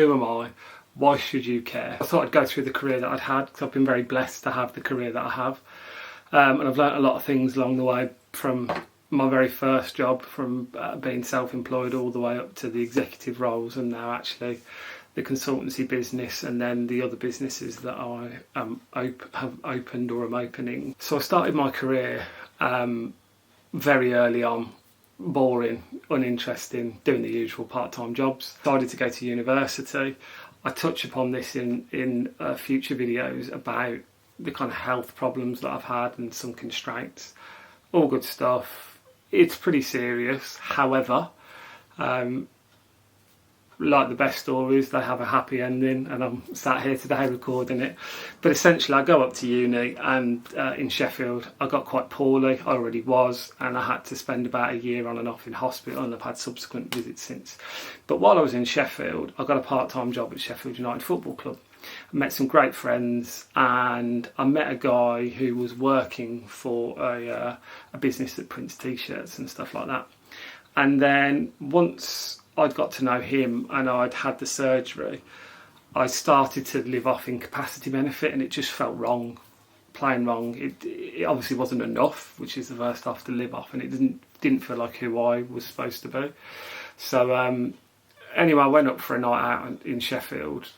Who am I? Why should you care? I thought I'd go through the career that I'd had, because I've been very blessed to have the career that I have. And I've learnt a lot of things along the way, from my very first job, from being self-employed all the way up to the executive roles, and now actually the consultancy business, and then the other businesses that I have opened or am opening. So I started my career very early on, boring, uninteresting, doing the usual part-time jobs. Decided to go to university. I touch upon this in future videos about the kind of health problems that I've had and some constraints. All good stuff. It's pretty serious. However, like the best stories, they have a happy ending, and I'm sat here today recording it. But essentially, I go up to uni, and in Sheffield, I got quite poorly. I already was, and I had to spend about a year on and off in hospital, and I've had subsequent visits since. But while I was in Sheffield, I got a part-time job at Sheffield United Football Club. I met some great friends, and I met a guy who was working for a business that prints t-shirts and stuff like that. And then once I'd got to know him and I'd had the surgery, I started to live off incapacity benefit, and it just felt wrong, plain wrong. It obviously wasn't enough, which is the first stuff to live off, and it didn't feel like who I was supposed to be. So anyway, I went up for a night out in Sheffield,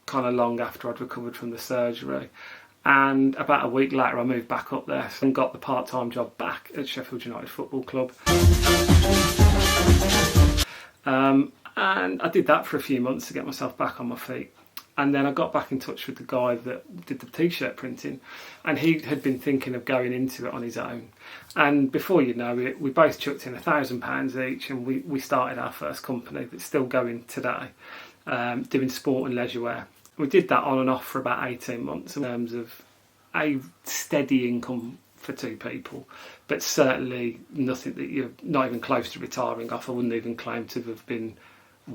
kind of long after I'd recovered from the surgery, and about a week later I moved back up there and got the part-time job back at Sheffield United Football Club. And I did that for a few months to get myself back on my feet. And then I got back in touch with the guy that did the t-shirt printing, and he had been thinking of going into it on his own. And before you know it, we both chucked in £1,000 each, and we started our first company that's still going today, doing sport and leisure wear. We did that on and off for about 18 months in terms of a steady income for two people, but certainly nothing that you're not even close to retiring off. I wouldn't even claim to have been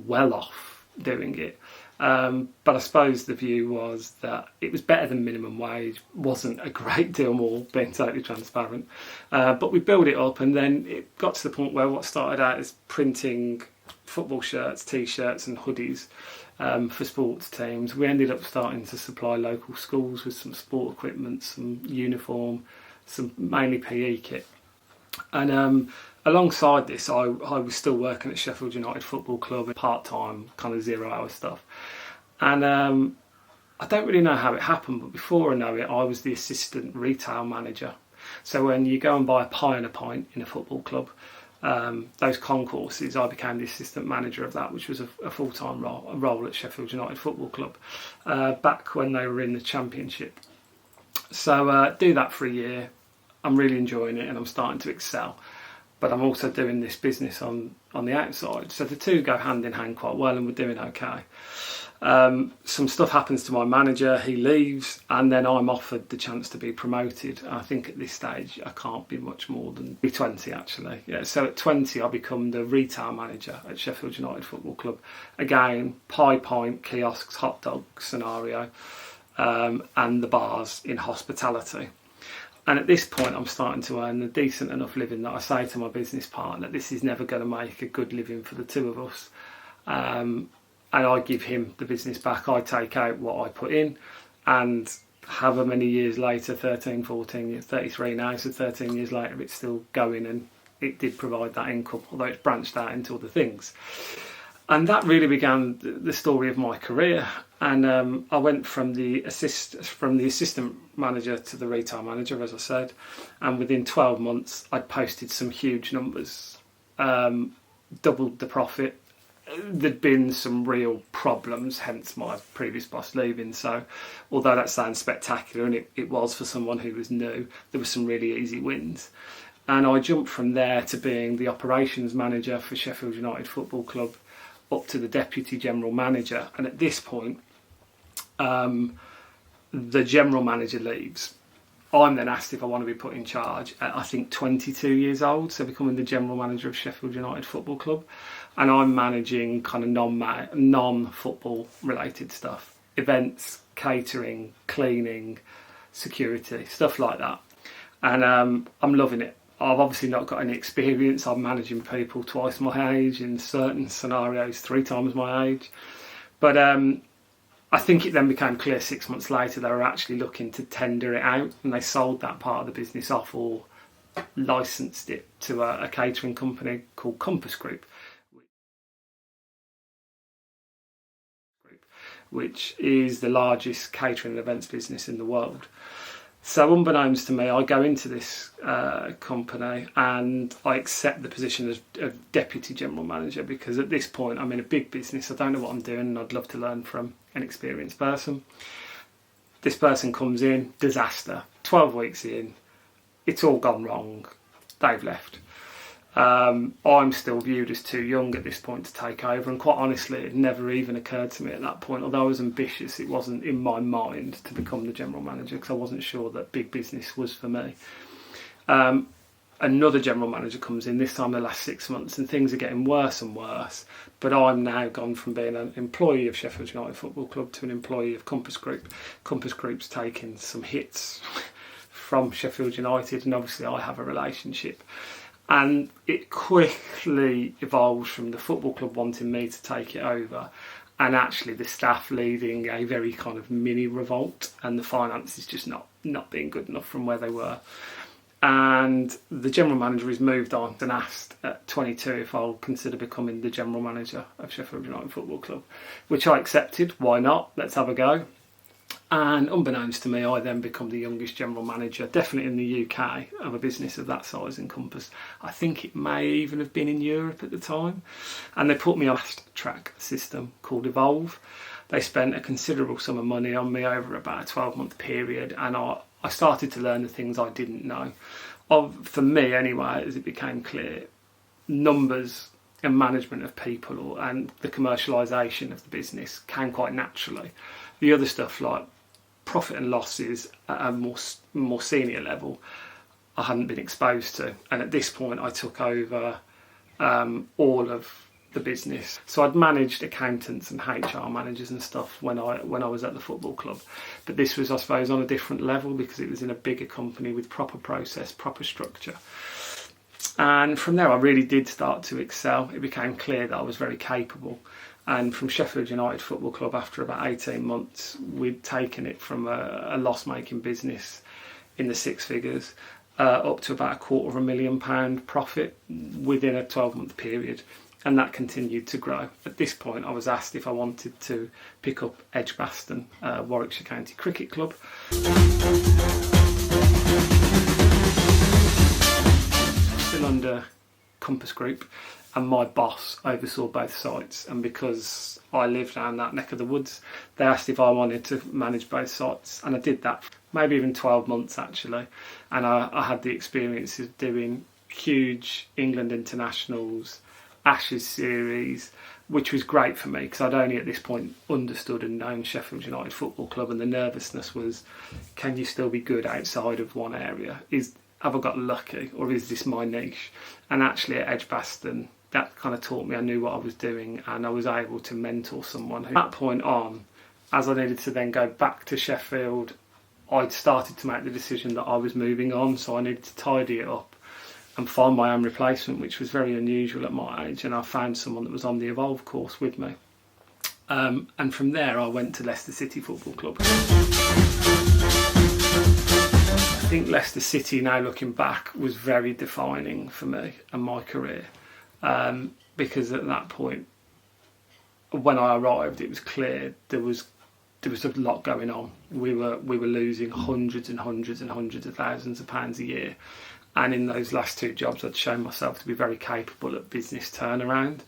well off doing it. But I suppose the view was that it was better than minimum wage, wasn't a great deal more, being totally transparent. But we built it up, and then it got to the point where what started out as printing football shirts, t-shirts and hoodies for sports teams, we ended up starting to supply local schools with some sport equipment, some uniform, some mainly PE kit. And alongside this, I was still working at Sheffield United Football Club, part-time, kind of 0-hour stuff. And I don't really know how it happened, but before I know it, I was the assistant retail manager. So when you go and buy a pie and a pint in a football club, those concourses, I became the assistant manager of that, which was a full-time role at Sheffield United Football Club, back when they were in the Championship. So do that for a year. I'm really enjoying it, and I'm starting to excel. But I'm also doing this business on the outside. So the two go hand in hand quite well, and we're doing okay. Some stuff happens to my manager, he leaves, and then I'm offered the chance to be promoted. I think at this stage I can't be much more than 20 actually. Yeah, so at 20 I become the retail manager at Sheffield United Football Club. Again, pie, pint, kiosks, hot dog scenario, and the bars in hospitality. And at this point I'm starting to earn a decent enough living that I say to my business partner, this is never going to make a good living for the two of us. And I give him the business back. I take out what I put in, and however many years later, 13, 14 years, 33 now, so 13 years later, it's still going, and it did provide that income, although it's branched out into other things. And that really began the story of my career. And I went from the assistant manager to the retail manager, as I said, and within 12 months I'd posted some huge numbers, doubled the profit. There'd been some real problems, hence my previous boss leaving. So although that sounds spectacular, and it was for someone who was new, there were some really easy wins. And I jumped from there to being the operations manager for Sheffield United Football Club, up to the deputy general manager. And at this point, the general manager leaves. I'm then asked if I want to be put in charge at, I think, 22 years old, so becoming the general manager of Sheffield United Football Club. And I'm managing kind of non-football related stuff. Events, catering, cleaning, security, stuff like that. And I'm loving it. I've obviously not got any experience. I'm managing people twice my age, in certain scenarios 3 times my age. But I think it then became clear 6 months later they were actually looking to tender it out, and they sold that part of the business off or licensed it to a catering company called Compass Group, which is the largest catering and events business in the world. So unbeknownst to me, I go into this company and I accept the position as deputy general manager, because at this point I'm in a big business, I don't know what I'm doing, and I'd love to learn from an experienced person. This person comes in, disaster, 12 weeks in, it's all gone wrong, they've left. I'm still viewed as too young at this point to take over, and quite honestly it never even occurred to me at that point, although I was ambitious, it wasn't in my mind to become the general manager, because I wasn't sure that big business was for me. Another general manager comes in, this time the last 6 months, and things are getting worse and worse, but I'm now gone from being an employee of Sheffield United Football Club to an employee of Compass Group. Compass Group's taking some hits from Sheffield United, and obviously I have a relationship. And it quickly evolves from the football club wanting me to take it over, and actually the staff leading a very kind of mini revolt, and the finances just not being good enough from where they were. And the general manager has moved on and asked at 22 if I'll consider becoming the general manager of Sheffield United Football Club, which I accepted. Why not? Let's have a go. And unbeknownst to me, I then become the youngest general manager, definitely in the UK, of a business of that size in Compass. I think it may even have been in Europe at the time. And they put me on a fast-track system called Evolve. They spent a considerable sum of money on me over about a 12-month period, and I started to learn the things I didn't know. For me anyway, as it became clear, numbers and management of people and the commercialisation of the business came quite naturally. The other stuff like profit and losses at a more senior level, I hadn't been exposed to. And at this point I took over all of the business. So I'd managed accountants and HR managers and stuff when I was at the football club. But this was, I suppose, on a different level because it was in a bigger company with proper process, proper structure. And from there I really did start to excel. It became clear that I was very capable. And from Sheffield United Football Club, after about 18 months, we'd taken it from a loss-making business in the six figures up to about £250,000 profit within a 12-month period. And that continued to grow. At this point, I was asked if I wanted to pick up Edgbaston, Warwickshire County Cricket Club. Still under Compass Group, and my boss oversaw both sites. And because I lived around that neck of the woods, they asked if I wanted to manage both sites, and I did that, maybe even 12 months actually. And I had the experience of doing huge England internationals, Ashes series, which was great for me because I'd only at this point understood and known Sheffield United Football Club, and the nervousness was, can you still be good outside of one area? Have I got lucky, or is this my niche? And actually at Edgbaston, that kind of taught me I knew what I was doing, and I was able to mentor someone. From that point on, as I needed to then go back to Sheffield, I'd started to make the decision that I was moving on, so I needed to tidy it up and find my own replacement, which was very unusual at my age, and I found someone that was on the Evolve course with me. And from there I went to Leicester City Football Club. I think Leicester City, now looking back, was very defining for me and my career, because at that point, when I arrived, it was clear there was a lot going on. We were losing hundreds and hundreds and hundreds of thousands of pounds a year. And in those last two jobs, I'd shown myself to be very capable at business turnaround.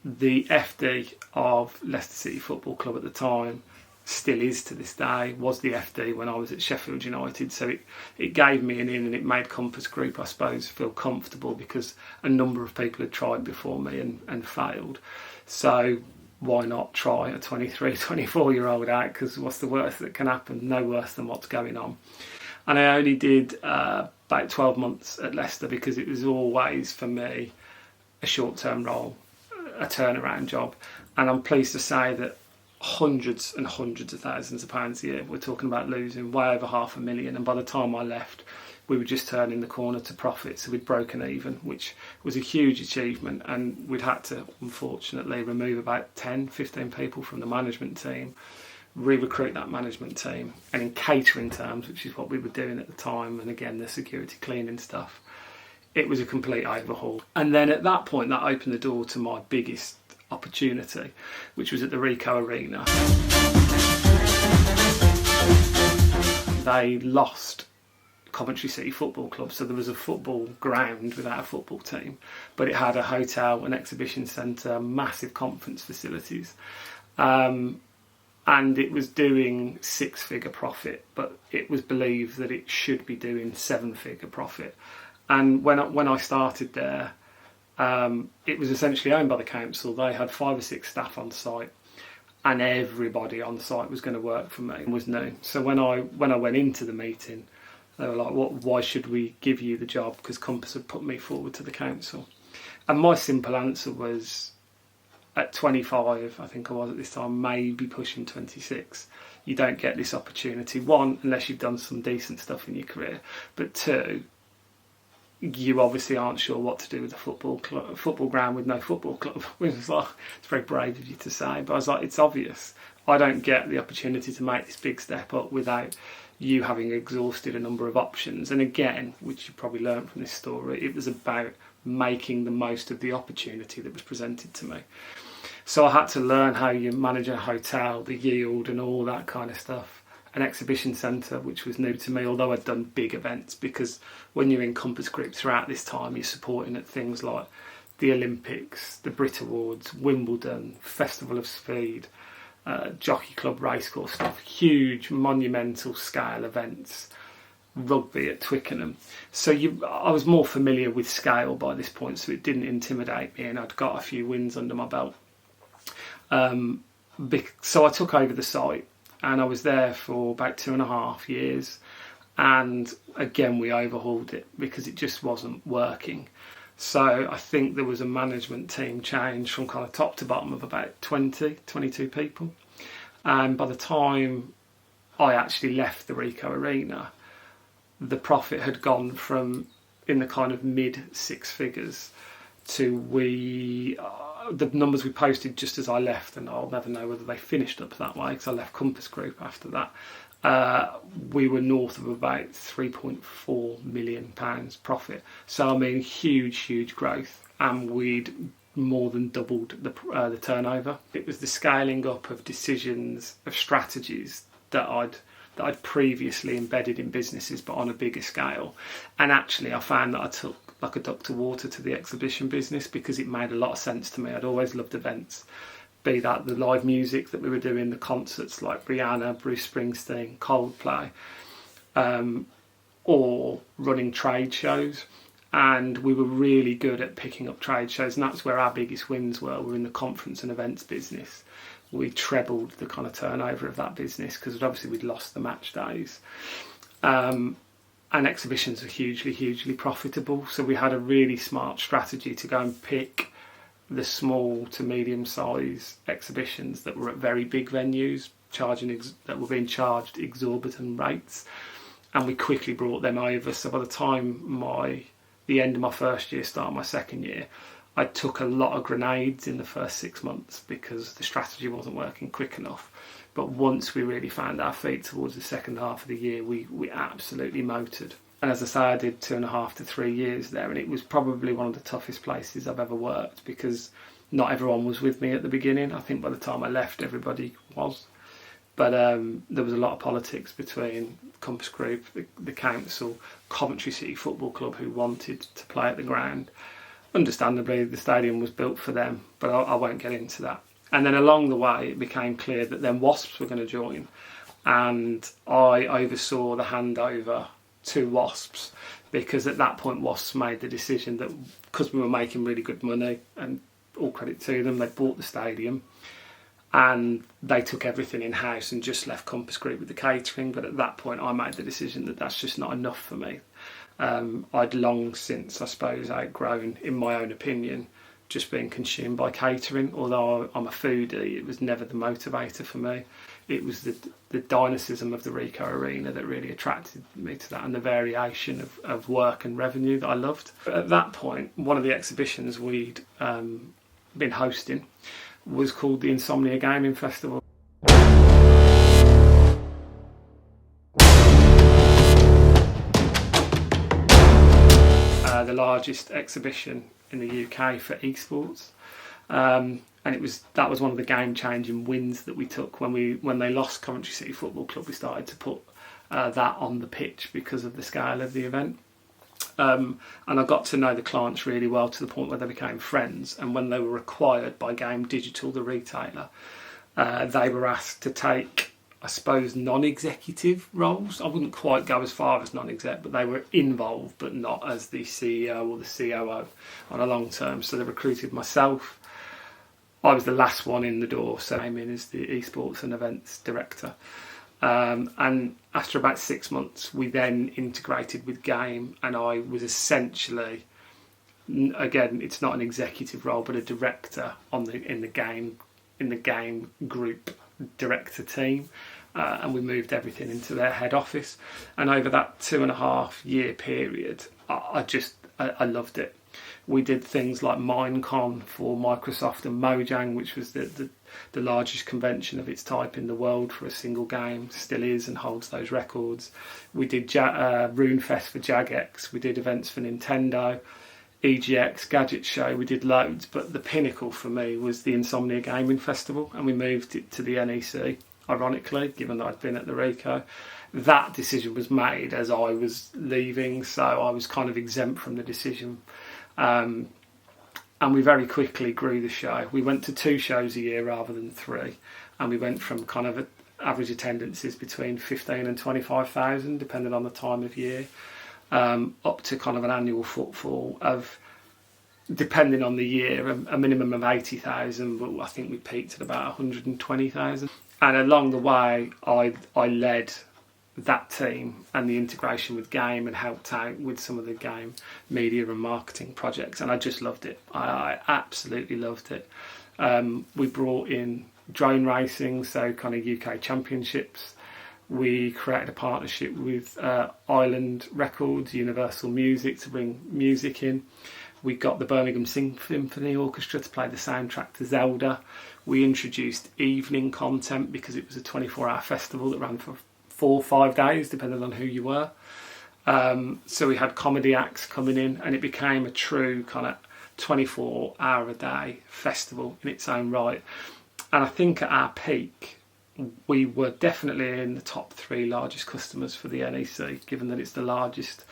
The FD of Leicester City Football Club at the time, still is to this day, was the FD when I was at Sheffield United. So it gave me an in, and it made Compass Group, I suppose, feel comfortable because a number of people had tried before me and failed. So why not try a 23, 24-year-old out? Because what's the worst that can happen? No worse than what's going on. And I only did about 12 months at Leicester because it was always, for me, a short-term role, a turnaround job. And I'm pleased to say that hundreds and hundreds of thousands of pounds a year, we're talking about losing way over £500,000. And by the time I left, we were just turning the corner to profit, so we'd broken even, which was a huge achievement, and we'd had to, unfortunately, remove about 10, 15 people from the management team, re-recruit that management team, and in catering terms, which is what we were doing at the time, and again, the security cleaning stuff, it was a complete overhaul. And then at that point, that opened the door to my biggest opportunity, which was at the Rico Arena. They lost Coventry City Football Club, so there was a football ground without a football team, but it had a hotel, an exhibition centre, massive conference facilities, and it was doing 6-figure profit, but it was believed that it should be doing 7-figure profit. And when I started there, it was essentially owned by the council. They had 5 or 6 staff on site, and everybody on site was going to work for me and was new. So when I went into the meeting, they were like, why should we give you the job? Because Compass had put me forward to the council. And my simple answer was, at 25, I think I was at this time, maybe pushing 26, you don't get this opportunity. 1, unless you've done some decent stuff in your career. But 2, you obviously aren't sure what to do with a football ground with no football club. Which was like, it's very brave of you to say, but I was like, it's obvious. I don't get the opportunity to make this big step up without you having exhausted a number of options. And again, which you probably learned from this story, it was about making the most of the opportunity that was presented to me. So I had to learn how you manage a hotel, the yield and all that kind of stuff. An exhibition centre, which was new to me, although I'd done big events, because when you're in Compass Group throughout this time, you're supporting at things like the Olympics, the Brit Awards, Wimbledon, Festival of Speed, Jockey Club racecourse stuff, huge monumental scale events, rugby at Twickenham. So I was more familiar with scale by this point, so it didn't intimidate me, and I'd got a few wins under my belt. So I took over the site, and I was there for about 2.5 years, and again we overhauled it because it just wasn't working. So I think there was a management team change from kind of top to bottom of about 22 people. And by the time I actually left the Rico Arena, the profit had gone from in the kind of mid 6 figures to the numbers we posted just as I left, and I'll never know whether they finished up that way because I left Compass Group after that. We were north of about £3.4 million profit. So I mean, huge growth, and we'd more than doubled the turnover. It was the scaling up of decisions, of strategies that I'd previously embedded in businesses, but on a bigger scale. And actually, I found that I took like a duck to water to the exhibition business because it made a lot of sense to me. I'd always loved events, be that the live music that we were doing, the concerts like Rihanna, Bruce Springsteen, Coldplay, or running trade shows. And we were really good at picking up trade shows, and that's where our biggest wins were. We're in the conference and events business. We trebled the kind of turnover of that business because obviously we'd lost the match days. And exhibitions are hugely profitable. So we had a really smart strategy to go and pick the small to medium size exhibitions that were at very big venues, that were being charged exorbitant rates. And we quickly brought them over. So by the time the end of my first year, start of my second year, I took a lot of grenades in the first 6 months because the strategy wasn't working quick enough. But once we really found our feet towards the second half of the year, we absolutely motored. And as I say, I did 2.5 to 3 years there, and it was probably one of the toughest places I've ever worked because not everyone was with me at the beginning. I think by the time I left, everybody was. But there was a lot of politics between Compass Group, the council, Coventry City Football Club, who wanted to play at the ground. Understandably, the stadium was built for them, but I won't get into that. And then along the way, it became clear that then Wasps were going to join. And I oversaw the handover to Wasps because at that point, Wasps made the decision that because we were making really good money, and all credit to them, they bought the stadium and they took everything in-house and just left Compass Group with the catering. But at that point, I made the decision that that's just not enough for me. I'd long since, I suppose, outgrown, in my own opinion, just being consumed by catering. Although I'm a foodie, it was never the motivator for me. It was the dynamism of the Rico Arena that really attracted me to that, and the variation of work and revenue that I loved. But at that point, one of the exhibitions we'd been hosting was called the Insomnia Gaming Festival. The largest exhibition in the UK for esports. And that was one of the game-changing wins that we took when they lost Coventry City Football Club. We started to put that on the pitch because of the scale of the event. And I got to know the clients really well, to the point where they became friends. And when they were acquired by Game Digital, the retailer, they were asked to take, I suppose, non-executive roles. I wouldn't quite go as far as non-exec, but they were involved, but not as the CEO or the COO on a long term. So they recruited myself. I was the last one in the door, so I came in as the esports and events director. And after about 6 months, we then integrated with Game, and I was essentially, again, it's not an executive role, but a director in the game group director team. And we moved everything into their head office. And over that 2.5-year period, I loved it. We did things like Minecon for Microsoft and Mojang, which was the largest convention of its type in the world for a single game, still is and holds those records. We did RuneFest for Jagex. We did events for Nintendo, EGX, Gadget Show. We did loads, but the pinnacle for me was the Insomnia Gaming Festival, and we moved it to the NEC, ironically, given that I'd been at the Rico. That decision was made as I was leaving, so I was kind of exempt from the decision. And we very quickly grew the show. We went to 2 shows a year rather than 3, and we went from kind of average attendances between 15 and 25,000, depending on the time of year, up to kind of an annual footfall of, depending on the year, a minimum of 80,000, but I think we peaked at about 120,000. And along the way, I led that team and the integration with Game, and helped out with some of the Game media and marketing projects, and I just loved it. I absolutely loved it. We brought in drone racing, so kind of UK championships. We created a partnership with Island Records, Universal Music, to bring music in. We got the Birmingham Symphony Orchestra to play the soundtrack to Zelda. We introduced evening content because it was a 24-hour festival that ran for 4 or 5 days, depending on who you were. So we had comedy acts coming in, and it became a true kind of 24-hour-a-day festival in its own right. And I think at our peak, we were definitely in the top 3 largest customers for the NEC, given that it's the largest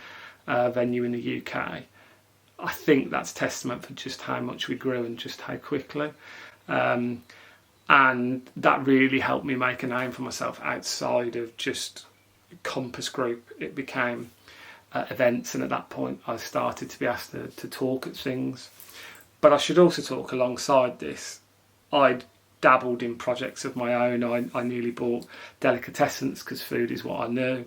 venue in the UK. I think that's testament for just how much we grew and just how quickly. And that really helped me make a name for myself outside of just Compass Group. It became events, and at that point I started to be asked to talk at things. But I should also talk, alongside this, I'd dabbled in projects of my own. I nearly bought Delicatessens because food is what I knew.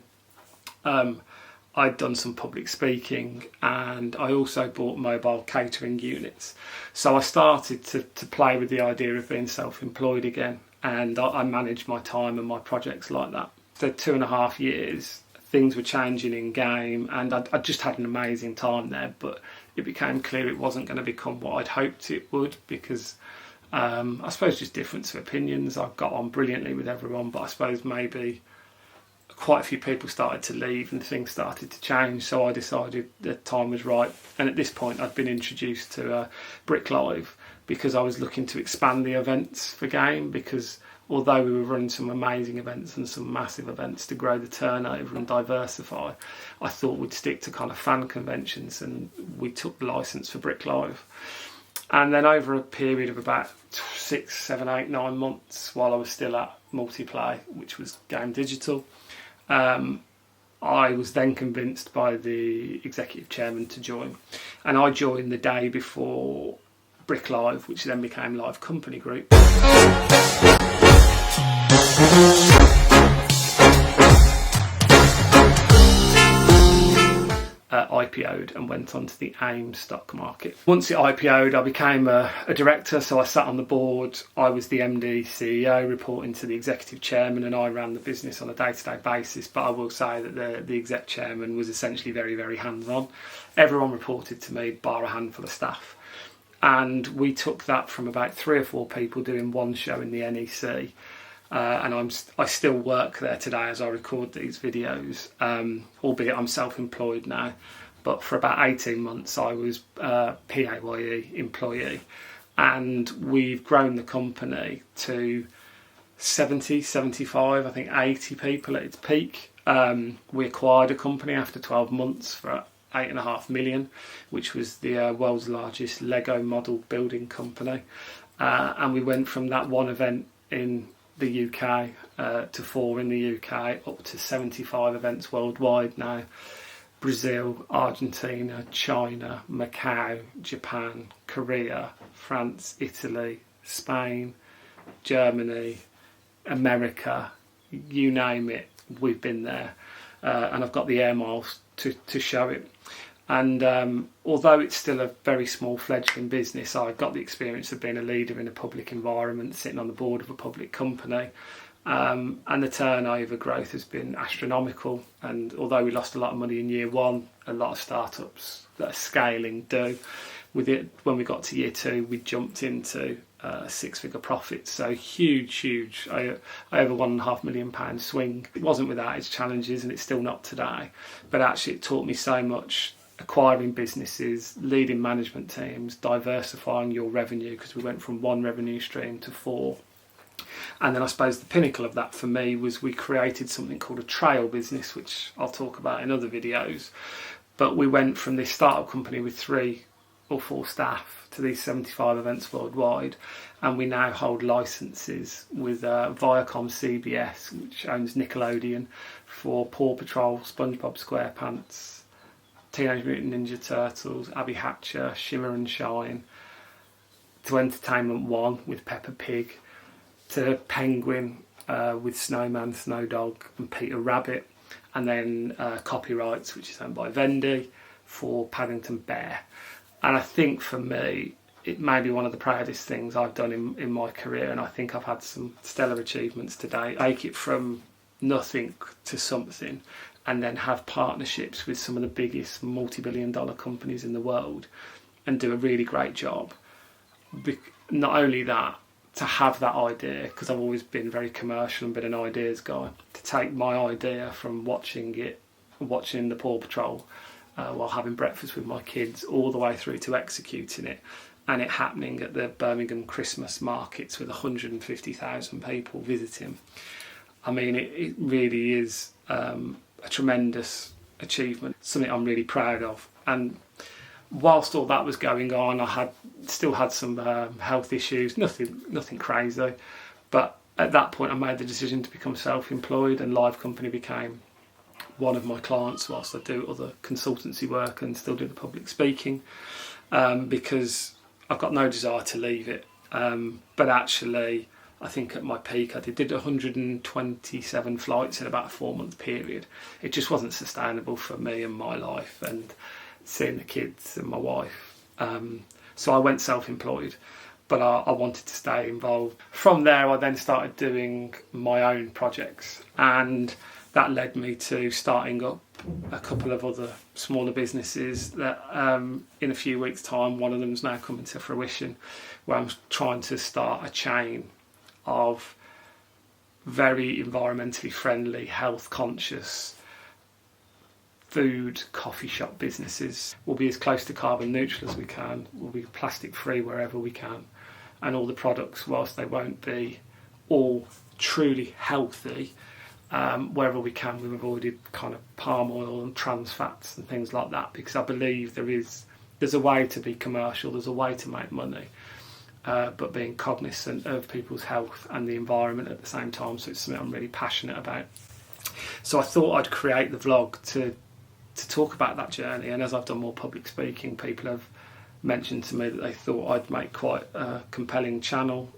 I'd done some public speaking, and I also bought mobile catering units. So I started to play with the idea of being self-employed again, and I managed my time and my projects like that. So 2.5 years, things were changing in Game, and I just had an amazing time there, but it became clear it wasn't going to become what I'd hoped it would, because I suppose just difference of opinions. I got on brilliantly with everyone, but I suppose maybe quite a few people started to leave and things started to change, so I decided the time was right. And at this point I'd been introduced to Brick Live, because I was looking to expand the events for Game, because although we were running some amazing events and some massive events to grow the turnover and diversify, I thought we'd stick to kind of fan conventions, and we took the licence for Brick Live. And then over a period of about 6, 7, 8, 9 months, while I was still at Multiplay, which was Game Digital, I was then convinced by the executive chairman to join, and I joined the day before Brick Live, which then became Live Company Group. IPO'd, IPO'd and went onto the AIM stock market. Once it IPO'd, I became a director, so I sat on the board. I was the MD, CEO, reporting to the executive chairman, and I ran the business on a day-to-day basis. But I will say that the exec chairman was essentially very, very hands-on. Everyone reported to me, bar a handful of staff. And we took that from about 3 or 4 people doing one show in the NEC. And I still work there today as I record these videos, albeit I'm self-employed now. But for about 18 months I was PAYE employee, and we've grown the company to 70, 75, I think 80 people at its peak. We acquired a company after 12 months for 8.5 million, which was the world's largest Lego model building company. And we went from that one event in the UK to 4 in the UK, up to 75 events worldwide now. Brazil, Argentina, China, Macau, Japan, Korea, France, Italy, Spain, Germany, America, you name it, we've been there. And I've got the air miles to show it. And although it's still a very small fledgling business, I got the experience of being a leader in a public environment, sitting on the board of a public company. And the turnover growth has been astronomical. And although we lost a lot of money in year 1, a lot of startups that are scaling do. With it, when we got to year 2, we jumped into 6-figure profits. So huge, over £1.5 million swing. It wasn't without its challenges, and it's still not today. But actually it taught me so much. Acquiring businesses, leading management teams, diversifying your revenue, because we went from 1 revenue stream to 4. And then I suppose the pinnacle of that for me was we created something called a trail business, which I'll talk about in other videos. But we went from this startup company with 3 or 4 staff to these 75 events worldwide, and we now hold licenses with Viacom CBS, which owns Nickelodeon, for Paw Patrol, SpongeBob SquarePants, Teenage Mutant Ninja Turtles, Abby Hatcher, Shimmer and Shine, to Entertainment One with Peppa Pig, to Penguin with Snowman, Snowdog and Peter Rabbit, and then Copyrights, which is owned by Vendy, for Paddington Bear. And I think for me, it may be one of the proudest things I've done in my career, and I think I've had some stellar achievements today. Take it from nothing to something, and then have partnerships with some of the biggest multi-billion-dollar companies in the world and do a really great job. Not only that, to have that idea, because I've always been very commercial and been an ideas guy, to take my idea from watching the Paw Patrol while having breakfast with my kids, all the way through to executing it, and it happening at the Birmingham Christmas markets with 150,000 people visiting. I mean, it really is a tremendous achievement, something I'm really proud of. And whilst all that was going on, I still had some health issues, nothing crazy. But at that point I made the decision to become self-employed, and Live Company became one of my clients, whilst I do other consultancy work and still do the public speaking, because I've got no desire to leave it. But actually, I think at my peak I did 127 flights in about a 4-month period. It just wasn't sustainable for me and my life and seeing the kids and my wife. So I went self-employed, but I wanted to stay involved. From there I then started doing my own projects, and that led me to starting up a couple of other smaller businesses that in a few weeks' time, one of them's now coming to fruition, where I'm trying to start a chain of very environmentally friendly, health conscious food coffee shop businesses. We'll be as close to carbon neutral as we can, we'll be plastic free wherever we can, and all the products, whilst they won't be all truly healthy, wherever we can, we've avoided kind of palm oil and trans fats and things like that, because I believe there's a way to be commercial, there's a way to make money, but being cognizant of people's health and the environment at the same time. So it's something I'm really passionate about. So I thought I'd create the vlog to talk about that journey, and as I've done more public speaking, people have mentioned to me that they thought I'd make quite a compelling channel.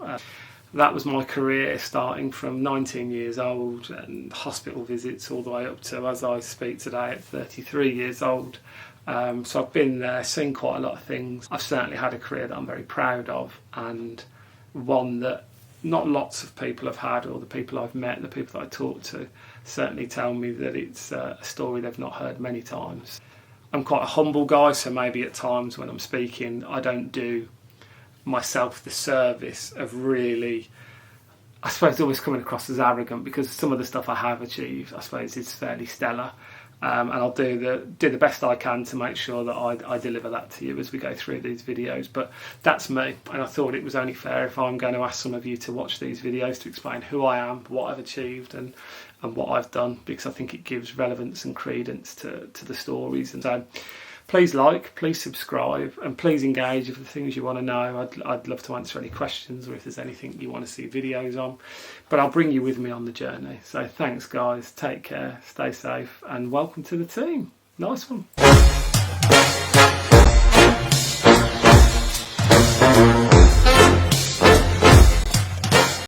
That was my career, starting from 19 years old and hospital visits all the way up to, as I speak today, at 33 years old. So I've been there, seen quite a lot of things. I've certainly had a career that I'm very proud of, and one that not lots of people have had, or the people I've met, the people that I talk to, certainly tell me that it's a story they've not heard many times. I'm quite a humble guy, so maybe at times when I'm speaking, I don't do myself the service of really, I suppose, always coming across as arrogant, because some of the stuff I have achieved, I suppose, is fairly stellar. And I'll do the best I can to make sure that I deliver that to you as we go through these videos. But that's me, and I thought it was only fair if I'm going to ask some of you to watch these videos to explain who I am, what I've achieved, and what I've done, because I think it gives relevance and credence to the stories. And so please like, please subscribe, and please engage with the things you want to know. I'd love to answer any questions, or if there's anything you want to see videos on. But I'll bring you with me on the journey. So thanks, guys. Take care, stay safe, and welcome to the team. Nice one.